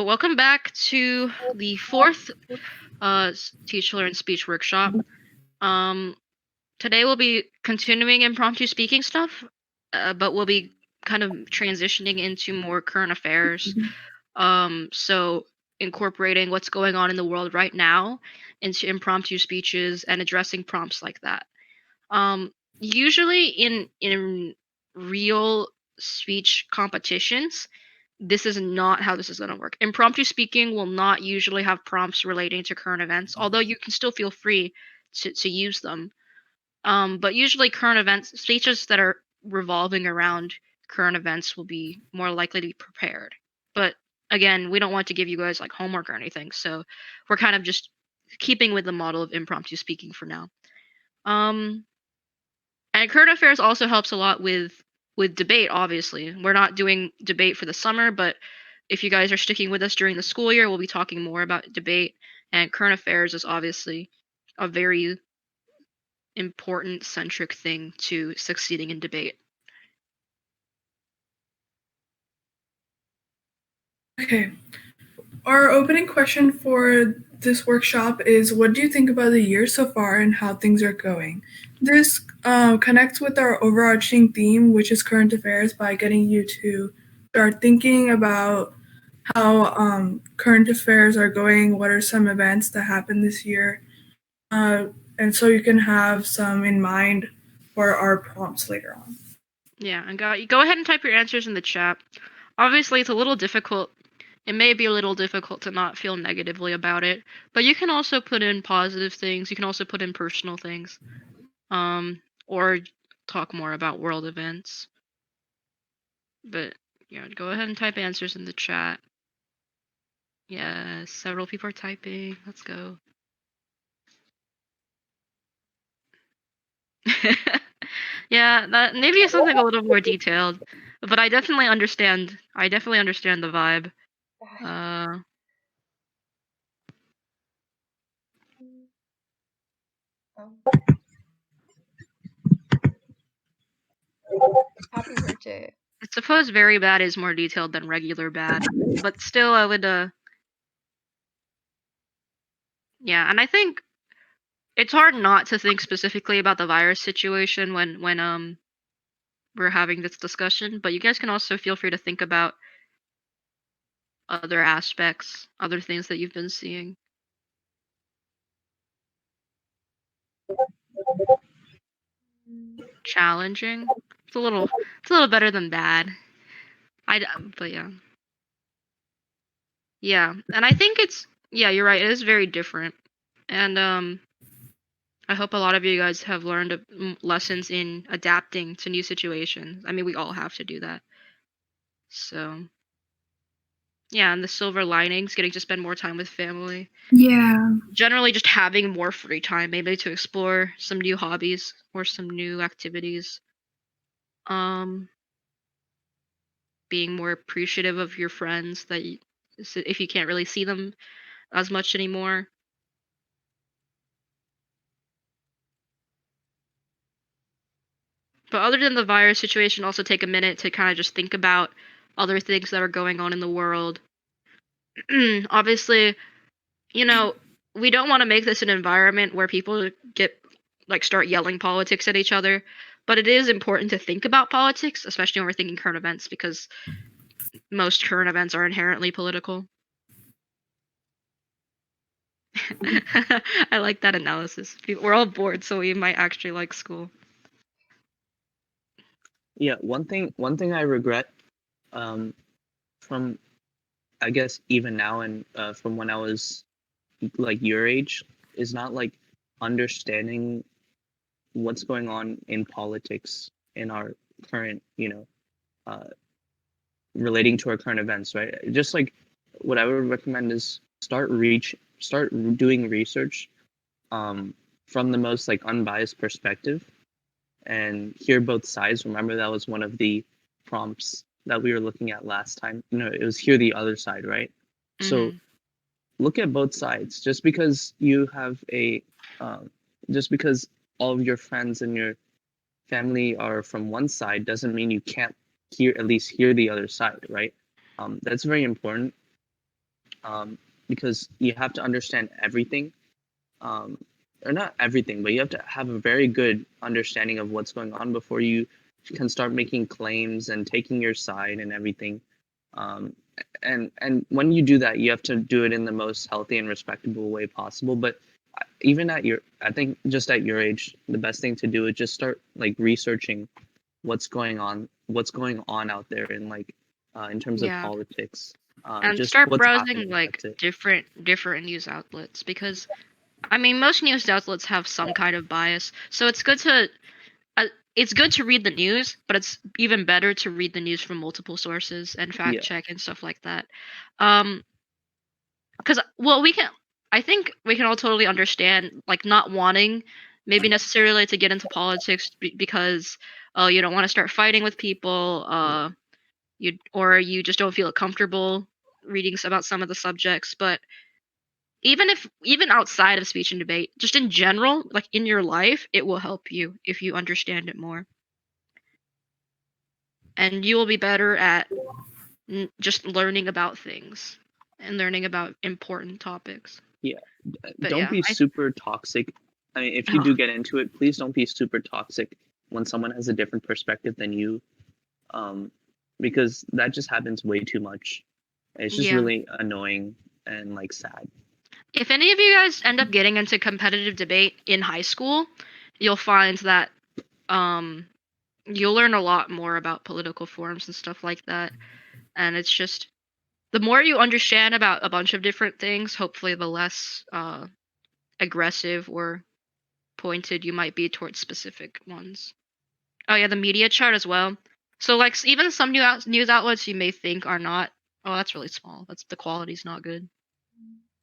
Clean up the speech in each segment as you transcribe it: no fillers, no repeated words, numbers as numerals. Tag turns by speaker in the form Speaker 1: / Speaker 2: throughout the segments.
Speaker 1: welcome back to the fourth Teach2Learn speech workshop. Today we'll be continuing impromptu speaking stuff, but we'll be kind of transitioning into more current affairs. So incorporating what's going on in the world right now into impromptu speeches and addressing prompts like that. Usually in real speech competitions, this is not how this is going to work. Impromptu speaking will not usually have prompts relating to current events, although you can still feel free to use them. But usually current events, speeches that are revolving around current events will be more likely to be prepared. But again, we don't want to give you guys like homework or anything, so we're kind of just keeping with the model of impromptu speaking for now. And current affairs also helps a lot with debate, obviously. We're not doing debate for the summer, but if you guys are sticking with us during the school year, we'll be talking more about debate, and current affairs is obviously a very important centric thing to succeeding in debate.
Speaker 2: Okay. Our opening question for this workshop is, what do you think about the year so far and how things are going? This connects with our overarching theme, which is current affairs, by getting you to start thinking about how current affairs are going, what are some events that happened this year, and so you can have some in mind for our prompts later on.
Speaker 1: Yeah, and go ahead and type your answers in the chat. Obviously, it's a little difficult. It may be a little difficult to not feel negatively about it, but you can also put in positive things. You can also put in personal things, or talk more about world events. But yeah, go ahead and type answers in the chat. Yes, several people are typing. Let's go. Yeah, that maybe is something a little more detailed, but I definitely understand. I definitely understand the vibe.
Speaker 3: Happy birthday.
Speaker 1: I suppose very bad is more detailed than regular bad, but still, I would. Yeah, and I think it's hard not to think specifically about the virus situation when we're having this discussion, but you guys can also feel free to think about other aspects, other things that you've been seeing. Challenging. It's a little better than bad. But yeah. Yeah, and I think yeah, you're right. It is very different. And I hope a lot of you guys have learned lessons in adapting to new situations. I mean, we all have to do that. So, yeah, and the silver linings, getting to spend more time with family.
Speaker 2: Yeah.
Speaker 1: Generally just having more free time, maybe to explore some new hobbies or some new activities. Being more appreciative of your friends that if you can't really see them as much anymore. But other than the virus situation, also take a minute to kind of just think about other things that are going on in the world. Obviously, you know, we don't want to make this an environment where people start yelling politics at each other, but it is important to think about politics, especially when we're thinking current events, because most current events are inherently political. I like that analysis. We're all bored, so we might actually like school.
Speaker 4: Yeah, one thing I regret from, I guess, even now and from when I was like your age, is not like understanding what's going on in politics in our current, relating to our current events, right? Just like what I would recommend is start doing research from the most like unbiased perspective and hear both sides. Remember, that was one of the prompts that we were looking at last time. It was hear the other side, right? So look at both sides. Just because you have just because all of your friends and your family are from one side doesn't mean you can't at least hear the other side, right? That's very important. because you have to understand everything, or not everything, but you have to have a very good understanding of what's going on before you can start making claims and taking your side and everything. Um, and when you do that, you have to do it in the most healthy and respectable way possible. But even at your, I think just at your age, the best thing to do is just start like researching what's going on out there in terms of
Speaker 1: Yeah.
Speaker 4: politics,
Speaker 1: And
Speaker 4: just
Speaker 1: start
Speaker 4: what's
Speaker 1: browsing
Speaker 4: happening.
Speaker 1: like
Speaker 4: That's it.
Speaker 1: different news outlets, because I mean most news outlets have some kind of bias. So it's good to read the news, but it's even better to read the news from multiple sources and fact
Speaker 4: Yeah.
Speaker 1: check and stuff like that. Because well, I think we can all totally understand like not wanting maybe necessarily to get into politics because you don't want to start fighting with people, you just don't feel comfortable reading about some of the subjects. But even outside of speech and debate, just in general, like in your life, it will help you if you understand it more, and you will be better at just learning about things and learning about important topics.
Speaker 4: Yeah.
Speaker 1: But
Speaker 4: Don't
Speaker 1: yeah,
Speaker 4: be super toxic. I mean, if you do get into it, please don't be super toxic when someone has a different perspective than you, um, because that just happens way too much. It's just
Speaker 1: yeah.
Speaker 4: really annoying and like sad.
Speaker 1: If any of you guys end up getting into competitive debate in high school, you'll find that um, you'll learn a lot more about political forms and stuff like that. And it's just the more you understand about a bunch of different things, hopefully the less aggressive or pointed you might be towards specific ones. Oh yeah, the media chart as well. So like even some news outlets you may think are not. Oh, that's really small. That's the quality's not good.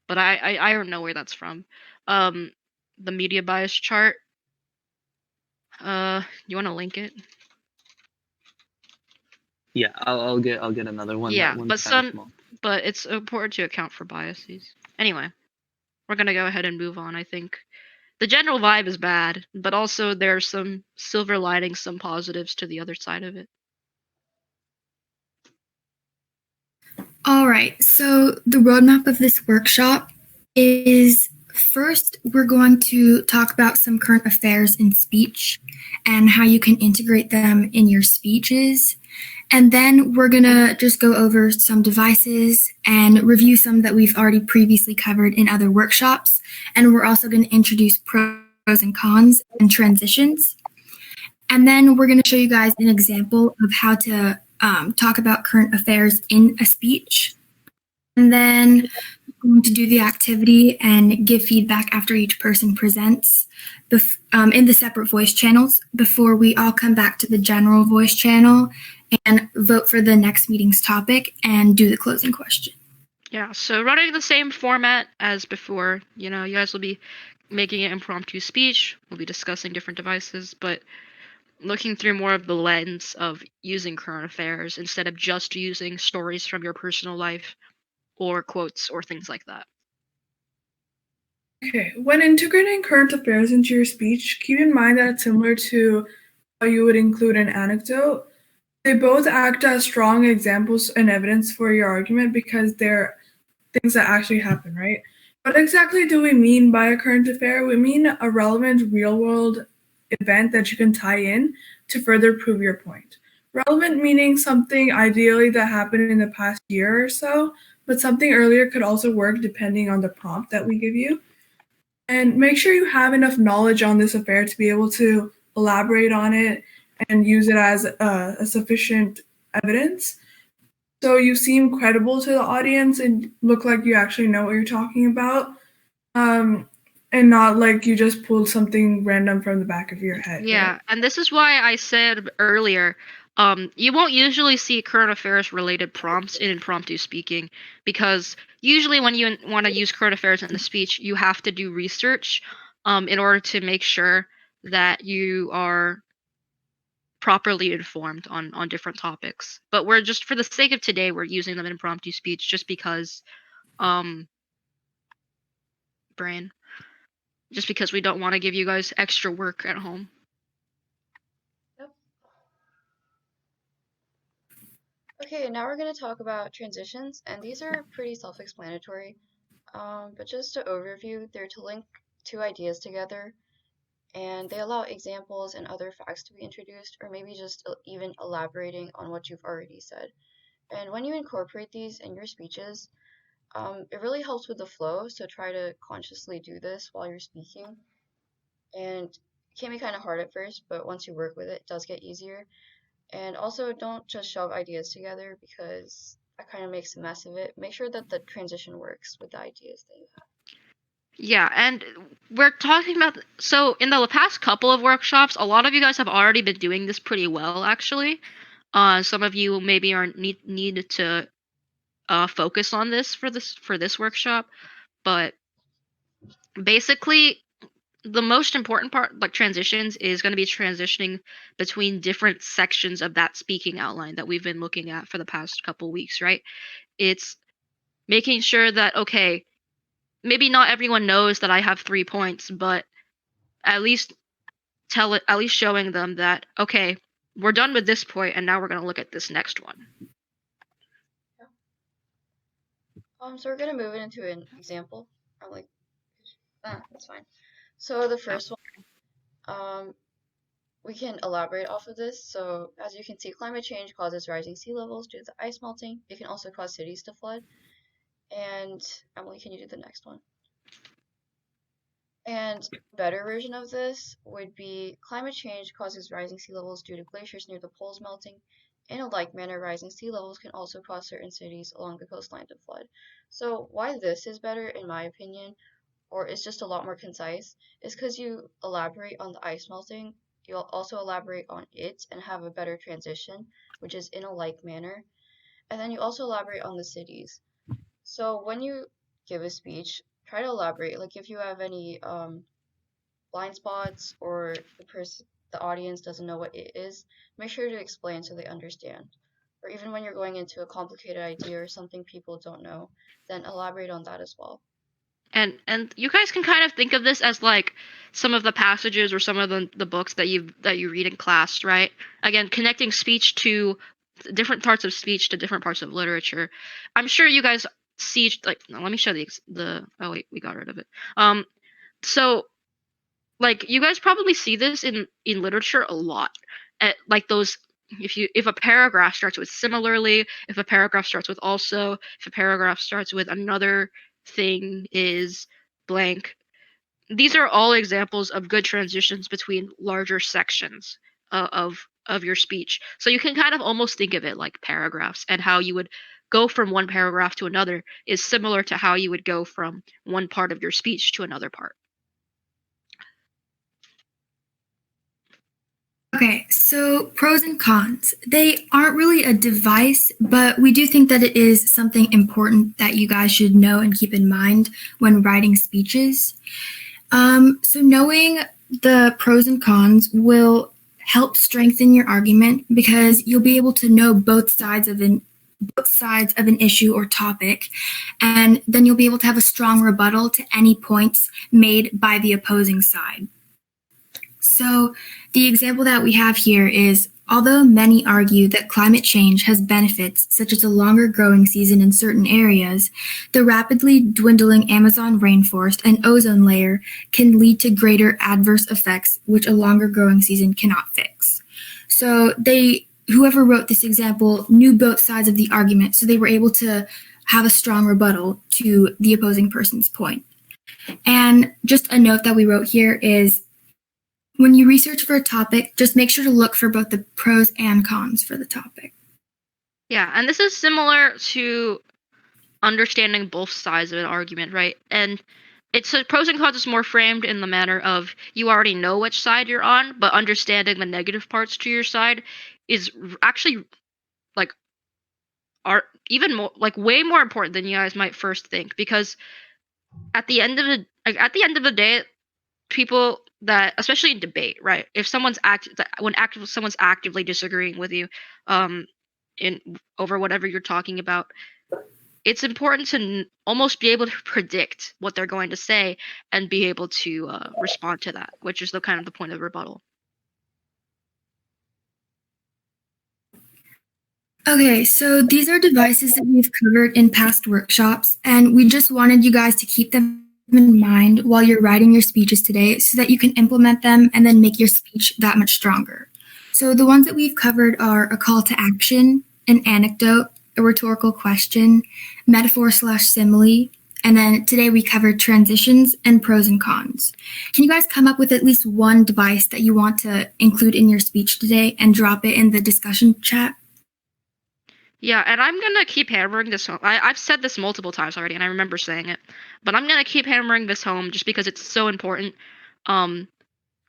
Speaker 1: But I don't know where that's from. Um, the media bias chart. You want to link it?
Speaker 4: Yeah, I'll get another one. That
Speaker 1: Yeah,
Speaker 4: one's kind of small.
Speaker 1: but it's important to account for biases. Anyway, we're gonna go ahead and move on. I think the general vibe is bad, but also there's some silver linings, some positives to the other side of it.
Speaker 5: All right, so the roadmap of this workshop is first, we're going to talk about some current affairs in speech and how you can integrate them in your speeches. And then we're going to just go over some devices and review some that we've already previously covered in other workshops. And we're also going to introduce pros and cons and transitions. And then we're going to show you guys an example of how to talk about current affairs in a speech. And then we're going to do the activity and give feedback after each person presents in the separate voice channels before we all come back to the general voice channel and vote for the next meeting's topic and do the closing question.
Speaker 1: Yeah, so running the same format as before. You know, you guys will be making an impromptu speech. We'll be discussing different devices, but looking through more of the lens of using current affairs instead of just using stories from your personal life or quotes or things like that.
Speaker 2: Okay, when integrating current affairs into your speech, keep in mind that it's similar to how you would include an anecdote. They both act as strong examples and evidence for your argument because they're things that actually happen, right? What exactly do we mean by a current affair? We mean a relevant real-world event that you can tie in to further prove your point. Relevant meaning something ideally that happened in the past year or so, but something earlier could also work depending on the prompt that we give you. And make sure you have enough knowledge on this affair to be able to elaborate on it and use it as a sufficient evidence. So you seem credible to the audience and look like you actually know what you're talking about, and not like you just pulled something random from the back of your head.
Speaker 1: Yeah,
Speaker 2: Right?
Speaker 1: and this is why I said earlier, you won't usually see current affairs related prompts in impromptu speaking because usually when you want to use current affairs in a speech, you have to do research in order to make sure that you are properly informed on different topics. But we're just for the sake of today, we're using them in impromptu speech just because um brain just because we don't want to give you guys extra work at home.
Speaker 3: Yep. Okay, now we're going to talk about transitions, and these are pretty self-explanatory. But just to overview, they're to link two ideas together, and they allow examples and other facts to be introduced, or maybe just even elaborating on what you've already said. And when you incorporate these in your speeches, it really helps with the flow, so try to consciously do this while you're speaking. And it can be kind of hard at first, but once you work with it, it does get easier. And also, don't just shove ideas together because that kind of makes a mess of it. Make sure that the transition works with the ideas that you have.
Speaker 1: Yeah, and we're talking about so in the past couple of workshops, a lot of you guys have already been doing this pretty well, actually. Some of you maybe are need to focus on this for this workshop, but basically the most important part, like transitions, is going to be transitioning between different sections of that speaking outline that we've been looking at for the past couple weeks, right? It's making sure that, okay, maybe not everyone knows that I have 3 points, but at least at least showing them that, okay, we're done with this point and now we're going to look at this next one.
Speaker 3: So we're gonna move it into an example. I'm like, that's fine. So the first one, we can elaborate off of this. So as you can see, climate change causes rising sea levels due to the ice melting. It can also cause cities to flood. And Emily, can you do the next one? And a better version of this would be climate change causes rising sea levels due to glaciers near the poles melting. In a like manner, rising sea levels can also cause certain cities along the coastline to flood. So why this is better, in my opinion, or it's just a lot more concise, is because you elaborate on the ice melting, you'll also elaborate on it and have a better transition, which is in a like manner. And then you also elaborate on the cities. So when you give a speech, try to elaborate. Like if you have any blind spots or the audience doesn't know what it is, make sure to explain so they understand. Or even when you're going into a complicated idea or something people don't know, then elaborate on that as well.
Speaker 1: And you guys can kind of think of this as like some of the passages or some of the books that you read in class, right? Again, connecting speech to different parts of speech to different parts of literature. I'm sure you guys see, like, no, let me show the oh wait, we got rid of it. So like you guys probably see this in literature a lot. At like those, if a paragraph starts with similarly, if a paragraph starts with also, if a paragraph starts with another thing is blank. These are all examples of good transitions between larger sections of your speech. So you can kind of almost think of it like paragraphs, and how you would go from one paragraph to another is similar to how you would go from one part of your speech to another part.
Speaker 5: Okay, so pros and cons. They aren't really a device, but we do think that it is something important that you guys should know and keep in mind when writing speeches. So knowing the pros and cons will help strengthen your argument because you'll be able to know both sides of an issue or topic, and then you'll be able to have a strong rebuttal to any points made by the opposing side. So the example that we have here is, although many argue that climate change has benefits such as a longer growing season in certain areas, the rapidly dwindling Amazon rainforest and ozone layer can lead to greater adverse effects which a longer growing season cannot fix. So whoever wrote this example knew both sides of the argument, so they were able to have a strong rebuttal to the opposing person's point. And just a note that we wrote here is, when you research for a topic, just make sure to look for both the pros and cons for the topic.
Speaker 1: Yeah, and this is similar to understanding both sides of an argument, right? And it's pros and cons is more framed in the manner of you already know which side you're on, but understanding the negative parts to your side is actually like are even more like way more important than you guys might first think, because at the end of the day, people that, especially in debate, right? If someone's someone's actively disagreeing with you, in over whatever you're talking about, it's important to almost be able to predict what they're going to say and be able to respond to that, which is the kind of the point of rebuttal.
Speaker 5: Okay, so these are devices that we've covered in past workshops, and we just wanted you guys to keep them in mind while you're writing your speeches today so that you can implement them and then make your speech that much stronger. So the ones that we've covered are a call to action, an anecdote, a rhetorical question, metaphor/simile, and then today we covered transitions and pros and cons. Can you guys come up with at least one device that you want to include in your speech today and drop it in the discussion chat?
Speaker 1: Yeah, and I'm gonna keep hammering this home. I've said this multiple times already, and I remember saying it, but I'm gonna keep hammering this home just because it's so important.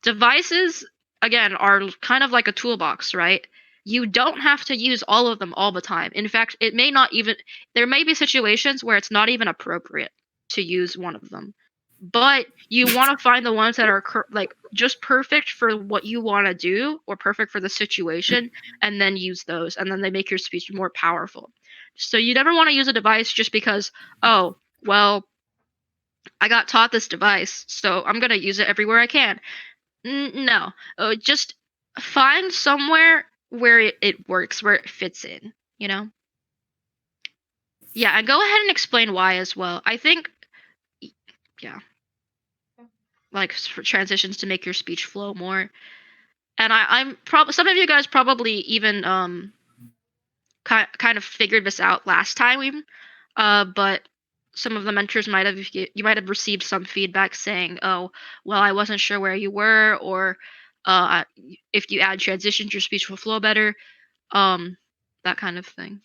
Speaker 1: Devices, again, are kind of like a toolbox, right? You don't have to use all of them all the time. In fact, it may not even, there may be situations where it's not even appropriate to use one of them. But you want to find the ones that are like just perfect for what you want to do or perfect for the situation, and then use those, and then they make your speech more powerful. So you never want to use a device just because, oh, well, I got taught this device, so I'm going to use it everywhere I can. No, just find somewhere where it works, where it fits in, you know? Yeah, and go ahead and explain why as well. I think, yeah, like for transitions to make your speech flow more. And I'm probably, some of you guys probably even kind of figured this out last time, even, but some of the mentors might have, you might have received some feedback saying, oh, well, I wasn't sure where you were, or if you add transitions, your speech will flow better, that kind of thing.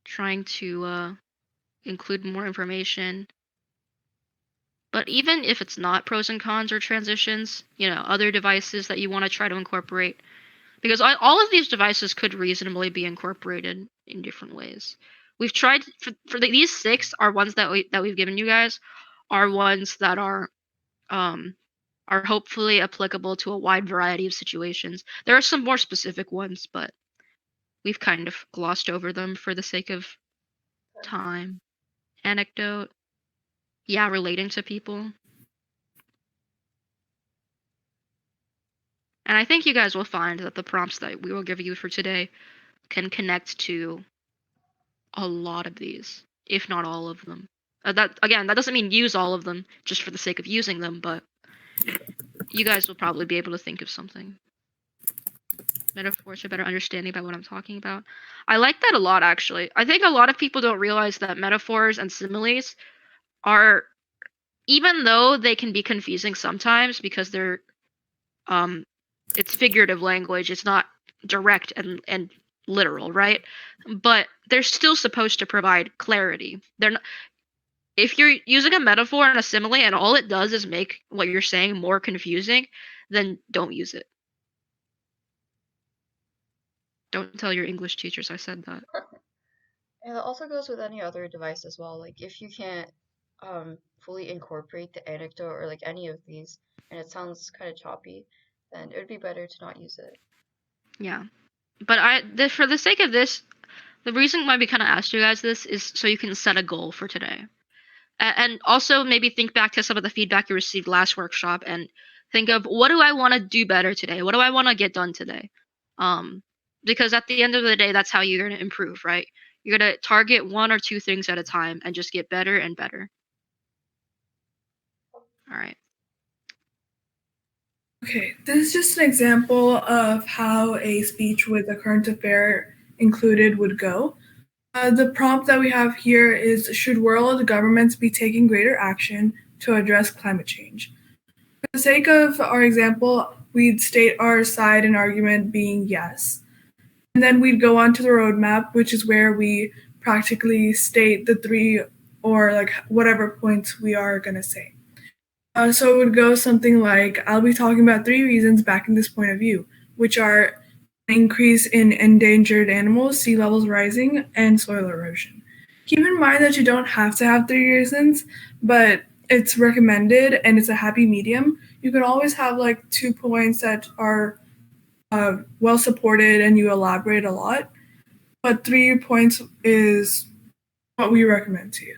Speaker 1: Trying to include more information. But even if it's not pros and cons or transitions, you know, other devices that you want to try to incorporate, because all of these devices could reasonably be incorporated in different ways. We've tried these 6 are ones that we've given you guys, are ones that are hopefully applicable to a wide variety of situations. There are some more specific ones, but we've kind of glossed over them for the sake of time. Anecdote, yeah, relating to people. And I think you guys will find that the prompts that we will give you for today can connect to a lot of these, if not all of them. That doesn't mean use all of them just for the sake of using them, but you guys will probably be able to think of something. Metaphors for better understanding about what I'm talking about. I like that a lot, actually. I think a lot of people don't realize that metaphors and similes are, even though they can be confusing sometimes because they're it's figurative language, it's not direct and literal, right? But they're still supposed to provide clarity. They're not, if you're using a metaphor and a simile and all it does is make what you're saying more confusing, then don't use it. Don't tell your English teachers I said that.
Speaker 3: And it also goes with any other device as well. Like if you can't fully incorporate the anecdote or like any of these, and it sounds kind of choppy, then it would be better to not use it.
Speaker 1: Yeah. But for the sake of this, the reason why we kind of asked you guys this is so you can set a goal for today. And also maybe think back to some of the feedback you received last workshop and think of, what do I want to do better today? What do I want to get done today? Because at the end of the day, that's how you're going to improve, right? You're going to target 1 or 2 things at a time and just get better and better. All right.
Speaker 2: Okay, this is just an example of how a speech with a current affair included would go. The prompt that we have here is, should world governments be taking greater action to address climate change? For the sake of our example, we'd state our side and argument being yes. And then we'd go on to the roadmap, which is where we practically state the 3 or like whatever points we are going to say. So it would go something like, I'll be talking about 3 reasons backing this point of view, which are increase in endangered animals, sea levels rising, and soil erosion. Keep in mind that you don't have to have 3 reasons, but it's recommended and it's a happy medium. You can always have like 2 points that are well supported and you elaborate a lot, but 3 points is what we recommend to you.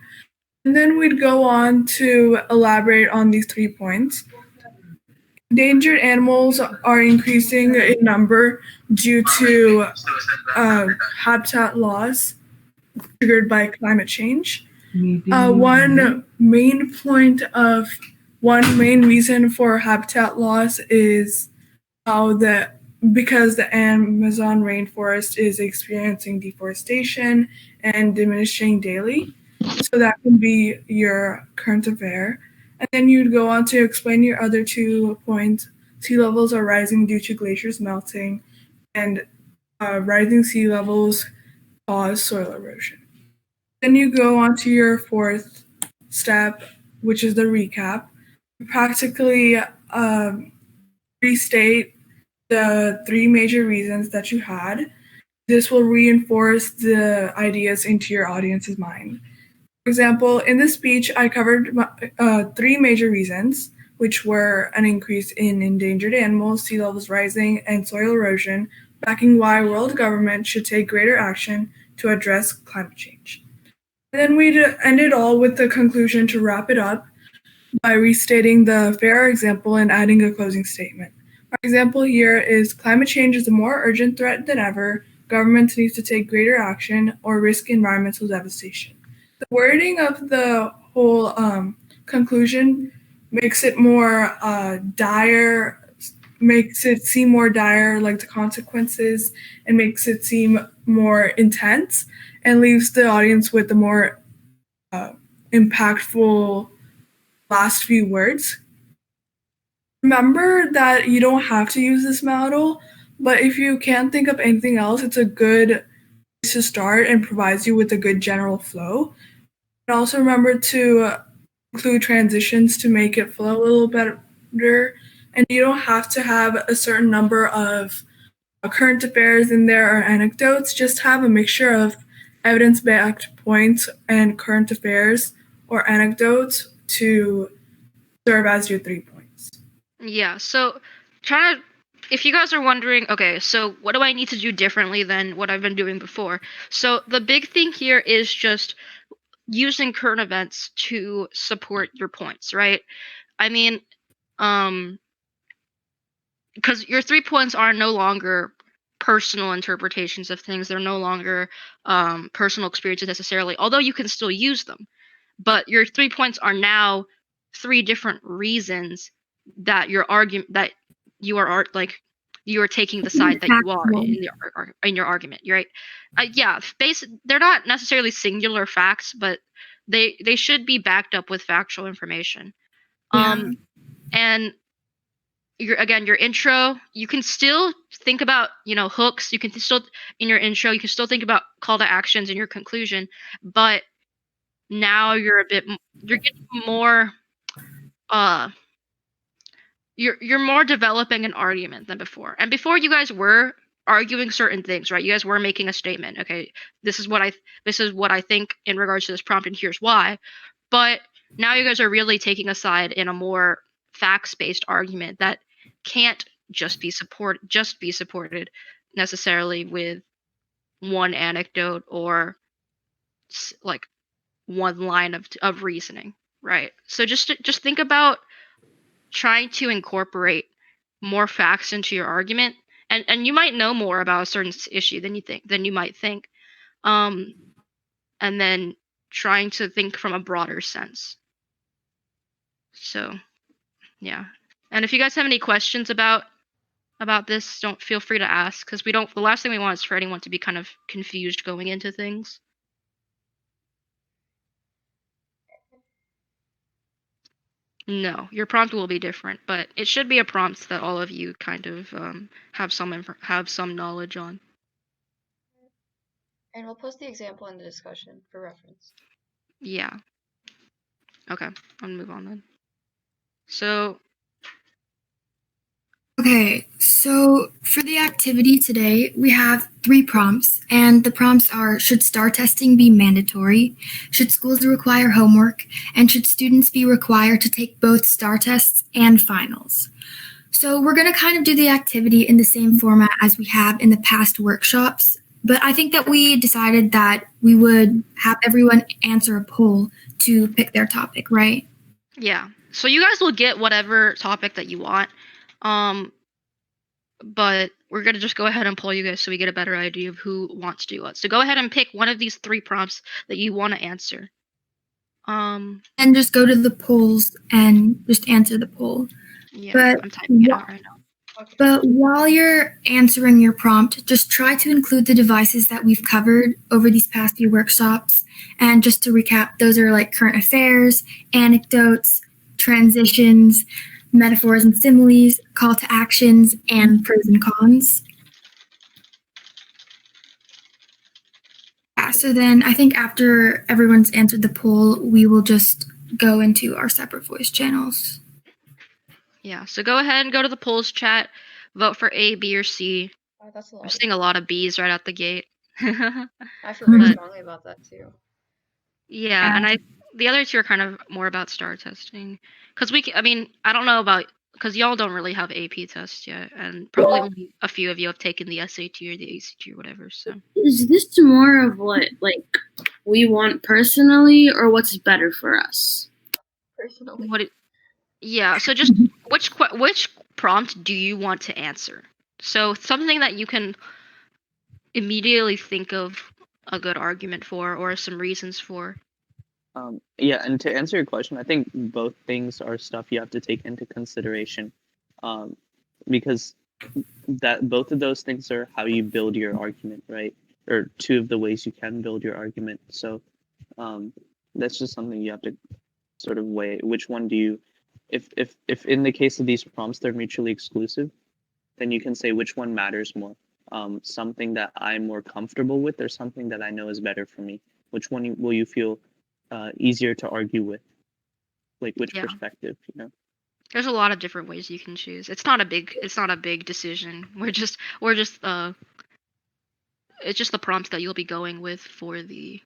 Speaker 2: And then we'd go on to elaborate on these 3 points. Endangered animals are increasing in number due to habitat loss triggered by climate change. One main reason for habitat loss is because the Amazon rainforest is experiencing deforestation and diminishing daily. So that can be your current affair. And then you'd go on to explain your other 2 points. Sea levels are rising due to glaciers melting, and rising sea levels cause soil erosion. Then you go on to your 4th step, which is the recap. You practically restate the 3 major reasons that you had. This will reinforce the ideas into your audience's mind. For example, in this speech, I covered 3 major reasons, which were an increase in endangered animals, sea levels rising, and soil erosion, backing why world government should take greater action to address climate change. And then we'd end it all with the conclusion to wrap it up by restating the fair example and adding a closing statement. Our example here is climate change is a more urgent threat than ever. Governments need to take greater action or risk environmental devastation. The wording of the whole conclusion makes it more dire, makes it seem more dire, like the consequences, and makes it seem more intense, and leaves the audience with a more impactful last few words. Remember that you don't have to use this model, but if you can't think of anything else, it's a good place to start and provides you with a good general flow. And also remember to include transitions to make it flow a little better. And you don't have to have a certain number of current affairs in there or anecdotes. Just have a mixture of evidence-backed points and current affairs or anecdotes to serve as your 3 points.
Speaker 1: Yeah, so if you guys are wondering, okay, so what do I need to do differently than what I've been doing before? So the big thing here is just using current events to support your points, right? I mean, because your 3 points are no longer personal interpretations of things. They're no longer personal experiences necessarily, although you can still use them. But your 3 points are now 3 different reasons that your argument that you are you are taking the side that you are in your argument, right? Yeah, they're not necessarily singular facts, but they should be backed up with factual information. And your intro, you can still think about hooks. You can still in your intro, you can still think about call to actions in your conclusion, but now you're getting more you're more developing an argument than before. And before you guys were arguing certain things, right? You guys were making a statement. Okay, this is what I think in regards to this prompt, and here's why. But now you guys are really taking a side in a more facts-based argument that can't just be supported necessarily with one anecdote or like one line of reasoning, right? So just think about trying to incorporate more facts into your argument, and you might know more about a certain issue than you might think, and then trying to think from a broader sense. So yeah, and if you guys have any questions about this, don't feel free to ask, because the last thing we want is for anyone to be kind of confused going into things. No, your prompt will be different, but it should be a prompt that all of you kind of have some knowledge on.
Speaker 3: And we'll post the example in the discussion for reference.
Speaker 1: Yeah. Okay, I'll move on then. So.
Speaker 5: Okay, so for the activity today, we have 3 prompts, and the prompts are: should STAR testing be mandatory? Should schools require homework? And should students be required to take both STAR tests and finals? So we're going to kind of do the activity in the same format as we have in the past workshops, but I think that we decided that we would have everyone answer a poll to pick their topic, right?
Speaker 1: Yeah. So you guys will get whatever topic that you want. But we're gonna just go ahead and poll you guys so we get a better idea of who wants to do what. So go ahead and pick one of these 3 prompts that you want to answer.
Speaker 5: And just go to the polls and just answer the poll.
Speaker 1: Yeah,
Speaker 5: But
Speaker 1: I'm typing it out right now.
Speaker 5: But while you're answering your prompt, just try to include the devices that we've covered over these past few workshops. And just to recap, those are like current affairs, anecdotes, transitions, metaphors and similes, call to actions, and pros and cons. Yeah, so then I think after everyone's answered the poll, we will just go into our separate voice channels.
Speaker 1: Yeah, so go ahead and go to the polls chat, vote for A, B, or C.
Speaker 3: Oh, that's a lot.
Speaker 1: I'm seeing a lot of B's right out the gate.
Speaker 3: I feel very strongly about that too.
Speaker 1: Yeah, and the other 2 are kind of more about STAR testing. Because I don't know about, because y'all don't really have AP tests yet, and probably only a few of you have taken the SAT or the ACT or whatever, so.
Speaker 6: Is this more of what, like, we want personally, or what's better for us?
Speaker 3: Personally.
Speaker 1: Yeah, so just which prompt do you want to answer? So something that you can immediately think of a good argument for or some reasons for.
Speaker 4: Yeah, and to answer your question, I think both things are stuff you have to take into consideration, because that both of those things are how you build your argument, right? Or 2 of the ways you can build your argument. So that's just something you have to sort of weigh. Which one do you, if in the case of these prompts they're mutually exclusive, then you can say which one matters more. Something that I'm more comfortable with, or something that I know is better for me. Which one will you feel easier to argue with? Like which perspective, you know?
Speaker 1: There's a lot of different ways you can choose. It's not a big decision. It's just the prompt that you'll be going with for the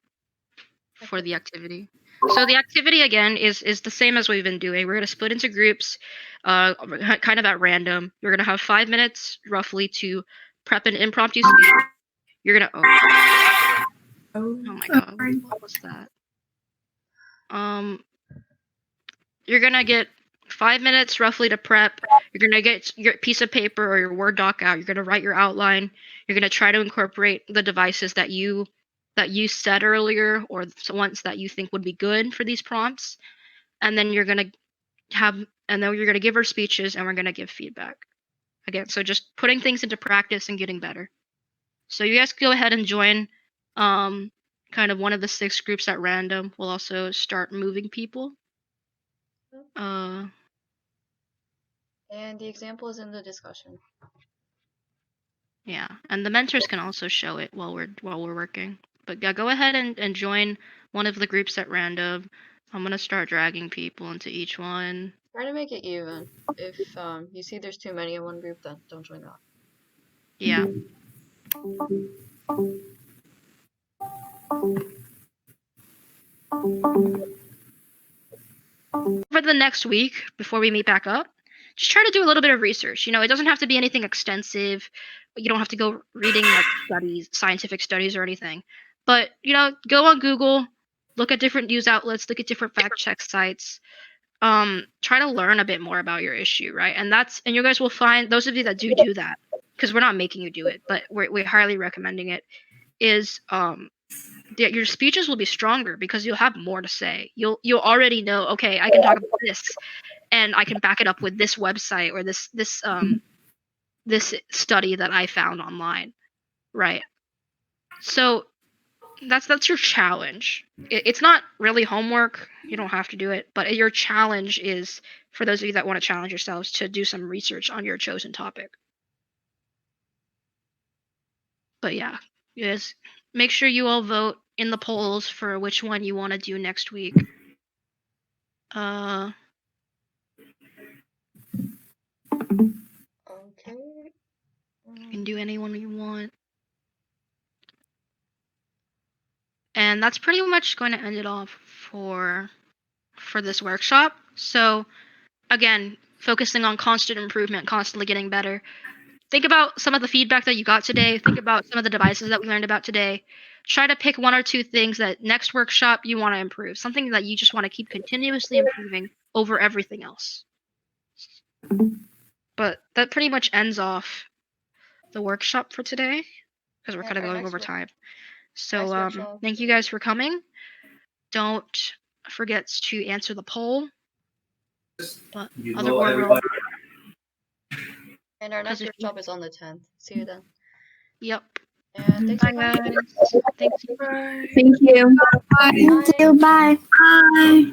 Speaker 1: activity. So the activity again is the same as we've been doing. We're going to split into groups, kind of at random. You're going to have 5 minutes roughly to prep an impromptu speech. You're going to oh my god, what was that? You're going to get 5 minutes roughly to prep. You're going to get your piece of paper or your Word doc out. You're going to write your outline. You're going to try to incorporate the devices that you said earlier, or the ones that you think would be good for these prompts. And then you're going to give our speeches, and we're going to give feedback. Again, so just putting things into practice and getting better. So you guys go ahead and join kind of one of the 6 groups at random. We'll also start moving people.
Speaker 3: And the example is in the discussion.
Speaker 1: Yeah, and the mentors can also show it while we're working. But yeah, go ahead and join one of the groups at random. I'm gonna start dragging people into each one.
Speaker 3: Try to make it even. If you see there's too many in one group, then don't join that.
Speaker 1: Yeah. For the next week, before we meet back up, just try to do a little bit of research. You know, it doesn't have to be anything extensive. You don't have to go reading like scientific studies or anything. But, you know, go on Google, look at different news outlets, look at different fact check sites. Try to learn a bit more about your issue, right? And you guys will find, those of you that do that, because we're not making you do it, but we're highly recommending it, is your speeches will be stronger because you'll have more to say. You'll already know, okay, I can talk about this, and I can back it up with this website or this study that I found online, right? So that's your challenge. It's not really homework. You don't have to do it, but your challenge is for those of you that want to challenge yourselves to do some research on your chosen topic. But yeah, yes, make sure you all vote in the polls for which one you want to do next week.
Speaker 3: Okay.
Speaker 1: You can do anyone you want. And that's pretty much going to end it off for this workshop. So again, focusing on constant improvement, constantly getting better. Think about some of the feedback that you got today. Think about some of the devices that we learned about today. Try to pick 1 or 2 things that next workshop you want to improve. Something that you just want to keep continuously improving over everything else. but that pretty much ends off the workshop for today because we're
Speaker 3: And
Speaker 1: kind of
Speaker 3: our
Speaker 1: going
Speaker 3: next
Speaker 1: over
Speaker 3: work-
Speaker 1: time.
Speaker 3: next
Speaker 1: So
Speaker 3: workshop
Speaker 1: thank you guys for coming. Don't forget to answer the poll. But other world,
Speaker 3: And our next
Speaker 1: 'cause if you-
Speaker 3: workshop is on the 10th. See you then.
Speaker 1: yep.
Speaker 3: And thanks
Speaker 1: Bye
Speaker 3: for coming.
Speaker 1: guys. Thank you.
Speaker 2: Bye.
Speaker 6: Thank you.
Speaker 5: Thank you. Bye.
Speaker 6: Bye.